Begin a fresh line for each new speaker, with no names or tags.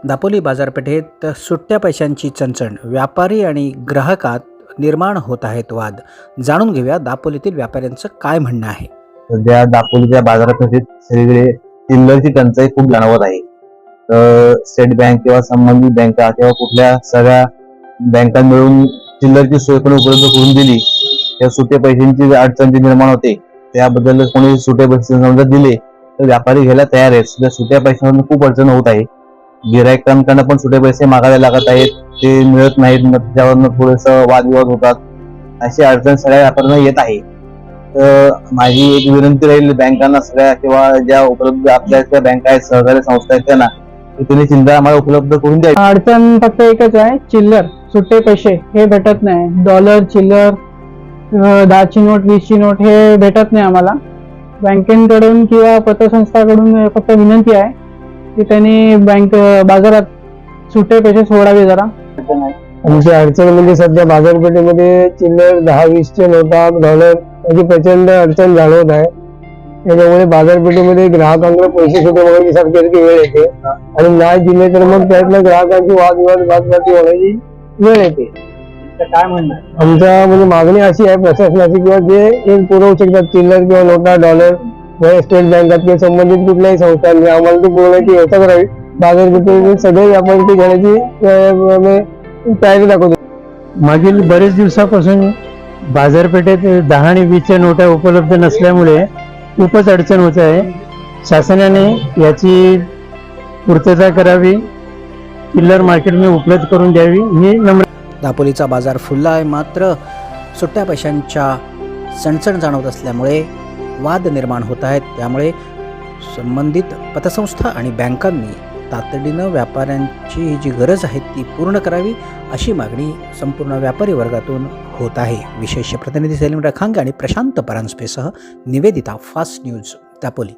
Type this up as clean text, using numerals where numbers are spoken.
दापोली बाजारपेठेत सुट्ट्या पैशांची चणचण, व्यापारी आणि ग्राहकात निर्माण होत आहेत वाद. जाणून घेऊया दापोलीतील व्यापाऱ्यांचं काय म्हणणं आहे.
सध्या दापोलीच्या बाजारपेठेत सगळीकडे चिल्लरची टंचाई खूप जाणवत आहे. तर स्टेट बँक किंवा संबंधित बँका किंवा कुठल्या सगळ्या बँका मिळून चिल्लरची सोय पण उपलब्ध करून दिली, त्या सुट्टे पैशांची अडचण जी निर्माण होते त्याबद्दल कोणी सुट्टे पैसे समजा दिले तर व्यापारी घ्यायला तयार आहेत. सध्या सुट्ट्या पैशांमध्ये खूप अडचण होत आहे. गिरायकांकडनं पण सुट्टे पैसे मागावे लागत आहेत, ते मिळत नाहीत, मग त्याच्यावरनं थोडंसं वादविवाद होतात. अशी अडचण सगळ्या व्यापाऱ्यांना येत आहे. तर माझी एक विनंती राहील बँकांना सगळ्या किंवा ज्या उपलब्ध आपल्या त्या बँका आहेत, सहकारी संस्था आहेत त्यांना, की तुम्ही चिल्लर आम्हाला उपलब्ध करून द्या.
अडचण फक्त एकच आहे, चिल्लर सुट्टे पैसे हे भेटत नाही. डॉलर चिल्लर 10ची नोट 20ची नोट हे भेटत नाही आम्हाला. बँकेकडून किंवा पतसंस्थाकडून फक्त विनंती आहे की त्यांनी बाजारात सुट्टे पैसे सोडावे जरा.
आमची अडचण म्हणजे सध्या बाजारपेठेमध्ये चिल्लर 10-20चे नोटा डॉलर याची प्रचंड अडचण जाणवत आहे. त्याच्यामुळे बाजारपेठेमध्ये ग्राहकांकडे पैसे सुद्धा मागण्यासारखी वेळ येते आणि नाही दिले तर मग त्यातल्या ग्राहकांची वादविवाद होण्याची वेळ येते.
काय म्हणणं
आमच्या म्हणजे मागणी अशी आहे प्रशासनाची किंवा जे एक पुरवू शकतात चिल्लर किंवा नोटा डॉलर स्टेट बँकात किंवा संबंधित कुठल्याही संस्थांनी आम्हाला ती पुरवण्याची व्यवस्था करावी. बाजारपेठेमध्ये सगळे व्यापारी ती घेण्याची तयारी दाखवतो.
मागील बरेच दिवसापासून बाजारपेठेत 10 आणि 20च्या नोटा उपलब्ध नसल्यामुळे खूपच अडचण होत आहे. शासनाने याची पूर्तता करावी, चिल्लर मार्केटमध्ये उपलब्ध करून द्यावी ही नम्र.
दापोलीचा बाजार फुलला आहे, मात्र सुट्ट्या पैशांच्या चणचण जाणवत असल्यामुळे वाद निर्माण होत आहेत. त्यामुळे संबंधित पतसंस्था आणि बँकांनी तातडीनं व्यापाऱ्यांची ही जी गरज आहे ती पूर्ण करावी, अशी मागणी संपूर्ण व्यापारी वर्गातून होत आहे. विशेष प्रतिनिधी सलीम रखांगे आणि प्रशांत परांजपेसह निवेदिता, फास्ट न्यूज, दापोली.